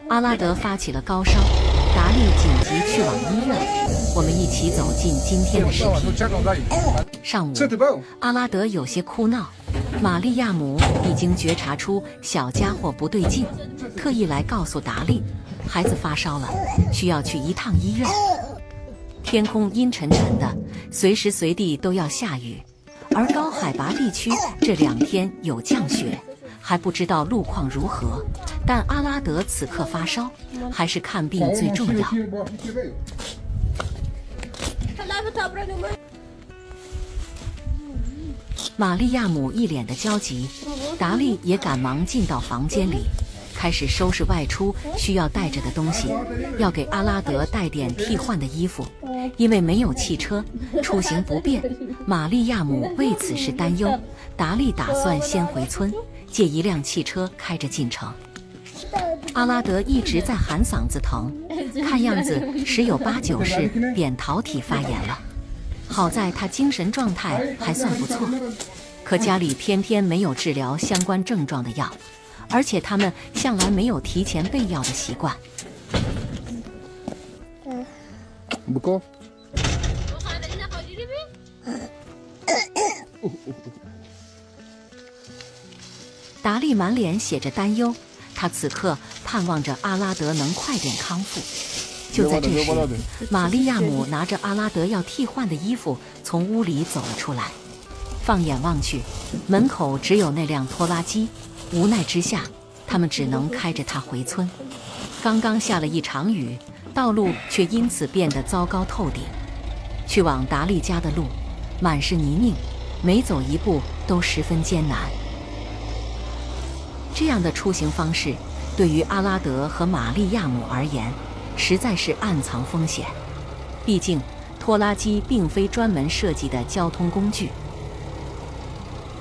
阿拉德发起了高烧，达利紧急去往医院。我们一起走进今天的视频。上午，阿拉德有些哭闹，玛利亚姆已经觉察出小家伙不对劲，特意来告诉达利，孩子发烧了，需要去一趟医院。天空阴沉沉的，随时随地都要下雨，而高海拔地区这2天有降雪，还不知道路况如何。但阿拉德此刻发烧，还是看病最重要。玛利亚姆一脸的焦急，达利也赶忙进到房间里，开始收拾外出需要带着的东西，要给阿拉德带点替换的衣服。因为没有汽车，出行不便，玛利亚姆为此事担忧。达利打算先回村，借一辆汽车开着进城。阿拉德一直在喊嗓子疼，看样子十有八九是扁桃体发炎了。好在他精神状态还算不错，可家里偏偏没有治疗相关症状的药，而且他们向来没有提前备药的习惯。不够。达利满脸写着担忧，他此刻盼望着阿拉德能快点康复。就在这时，玛利亚姆拿着阿拉德要替换的衣服从屋里走了出来。放眼望去，门口只有那辆拖拉机，无奈之下，他们只能开着它回村。刚刚下了一场雨，道路却因此变得糟糕透顶。去往达利家的路满是泥泞，每走一步都十分艰难。这样的出行方式对于阿拉德和玛利亚姆而言实在是暗藏风险，毕竟拖拉机并非专门设计的交通工具，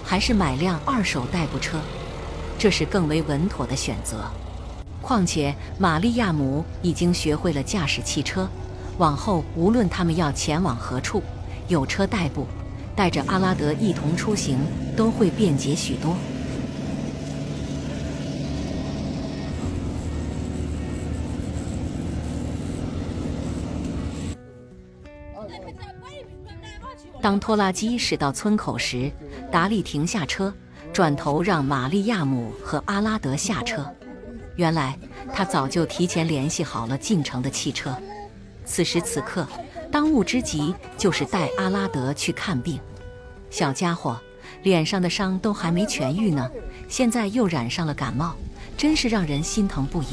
还是买辆2手代步车，这是更为稳妥的选择。况且玛利亚姆已经学会了驾驶汽车，往后无论他们要前往何处，有车代步，带着阿拉德一同出行都会便捷许多。当拖拉机驶到村口时，达利停下车，转头让玛利亚姆和阿拉德下车。原来他早就提前联系好了进城的汽车。此时此刻，当务之急就是带阿拉德去看病。小家伙脸上的伤都还没痊愈呢，现在又染上了感冒，真是让人心疼不已。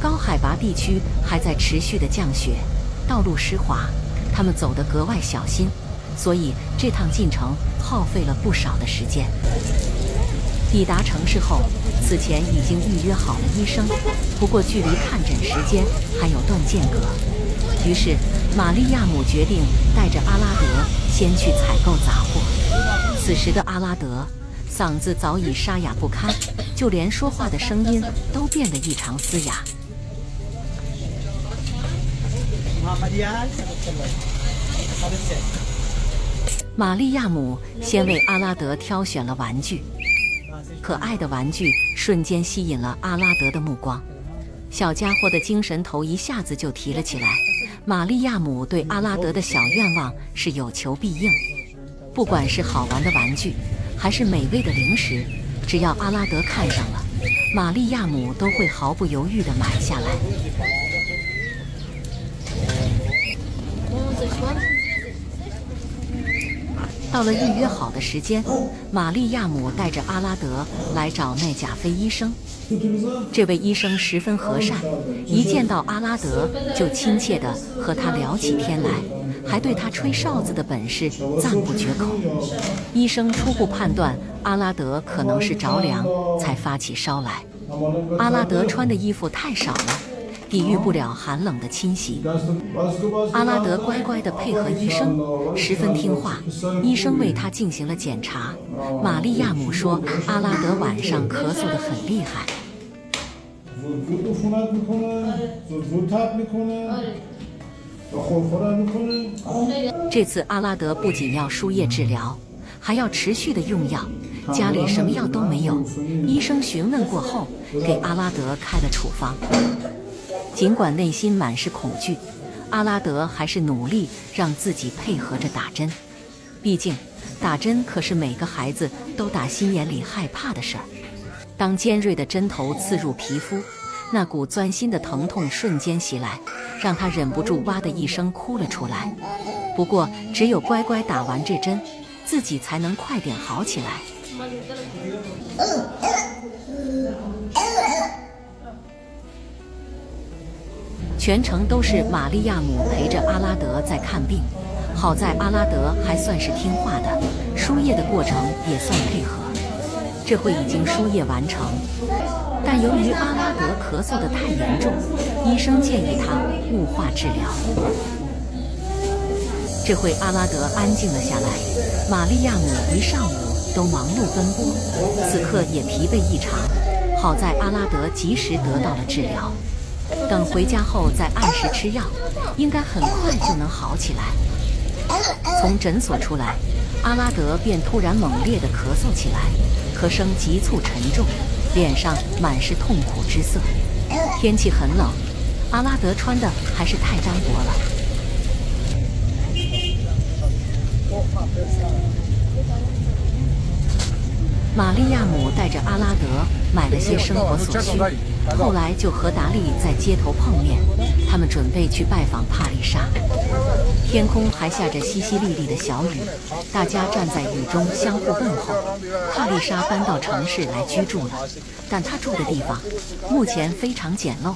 高海拔地区还在持续的降雪，道路湿滑，他们走得格外小心，所以这趟进城耗费了不少的时间。抵达城市后，此前已经预约好了医生，不过距离看诊时间还有段间隔，于是玛利亚姆决定带着阿拉德先去采购杂货。此时的阿拉德嗓子早已沙哑不堪，就连说话的声音都变得异常嘶哑。玛利亚姆先为阿拉德挑选了玩具，可爱的玩具瞬间吸引了阿拉德的目光，小家伙的精神头一下子就提了起来。玛利亚姆对阿拉德的小愿望是有求必应，不管是好玩的玩具还是美味的零食，只要阿拉德看上了，玛利亚姆都会毫不犹豫地买下来。到了预约好的时间，玛利亚姆带着阿拉德来找奈贾菲医生。这位医生十分和善，一见到阿拉德就亲切地和他聊起天来，还对他吹哨子的本事赞不绝口。医生初步判断阿拉德可能是着凉才发起烧来。阿拉德穿的衣服太少了，抵御不了寒冷的侵袭。阿拉德乖乖地配合医生，十分听话。医生为他进行了检查。玛利亚姆说，阿拉德晚上咳嗽得很厉害。这次阿拉德不仅要输液治疗，还要持续的用药，家里什么药都没有。医生询问过后，给阿拉德开了处方。尽管内心满是恐惧，阿拉德还是努力让自己配合着打针。毕竟，打针可是每个孩子都打心眼里害怕的事儿。当尖锐的针头刺入皮肤，那股钻心的疼痛瞬间袭来，让他忍不住哇的一声哭了出来。不过，只有乖乖打完这针，自己才能快点好起来。全程都是玛利亚姆陪着阿拉德在看病，好在阿拉德还算是听话的，输液的过程也算配合。这会已经输液完成，但由于阿拉德咳嗽得太严重，医生建议他雾化治疗。这会阿拉德安静了下来，玛利亚姆一上午都忙碌奔波，此刻也疲惫异常。好在阿拉德及时得到了治疗，等回家后再按时吃药，应该很快就能好起来。从诊所出来，阿拉德便突然猛烈地咳嗽起来，咳声急促沉重，脸上满是痛苦之色。天气很冷，阿拉德穿的还是太单薄了。玛利亚姆带着阿拉德买了些生活所需，后来就和达利在街头碰面，他们准备去拜访帕丽莎。天空还下着淅淅沥沥的小雨，大家站在雨中相互问候。帕丽莎搬到城市来居住了，但她住的地方目前非常简陋，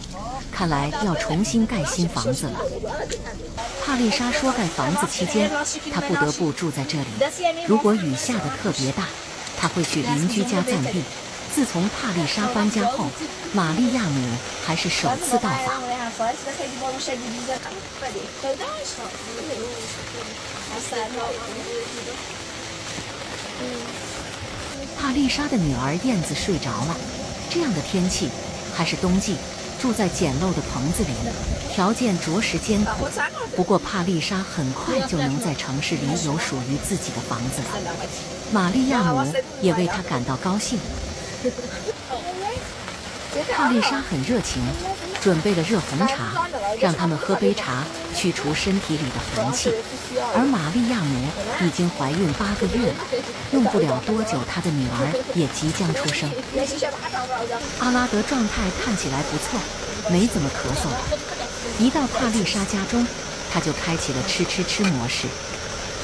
看来要重新盖新房子了。帕丽莎说，盖房子期间，她不得不住在这里。如果雨下得特别大，她会去邻居家暂避。自从帕丽莎搬家后，玛利亚姆还是首次到访。帕丽莎的女儿燕子睡着了。这样的天气，还是冬季，住在简陋的棚子里，条件着实艰苦。不过帕丽莎很快就能在城市里有属于自己的房子了。玛利亚姆也为她感到高兴。帕丽莎很热情，准备了热红茶，让他们喝杯茶，去除身体里的寒气。而玛利亚姆已经怀孕8个月了，用不了多久，她的女儿也即将出生。阿拉德状态看起来不错，没怎么咳嗽了。一到帕丽莎家中，他就开启了吃模式。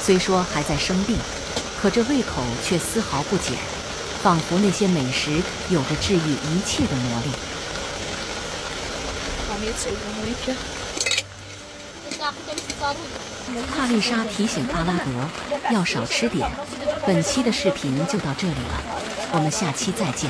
虽说还在生病，可这胃口却丝毫不减。仿佛那些美食有着治愈一切的魔力。帕丽莎提醒阿拉德要少吃点。本期的视频就到这里了，我们下期再见。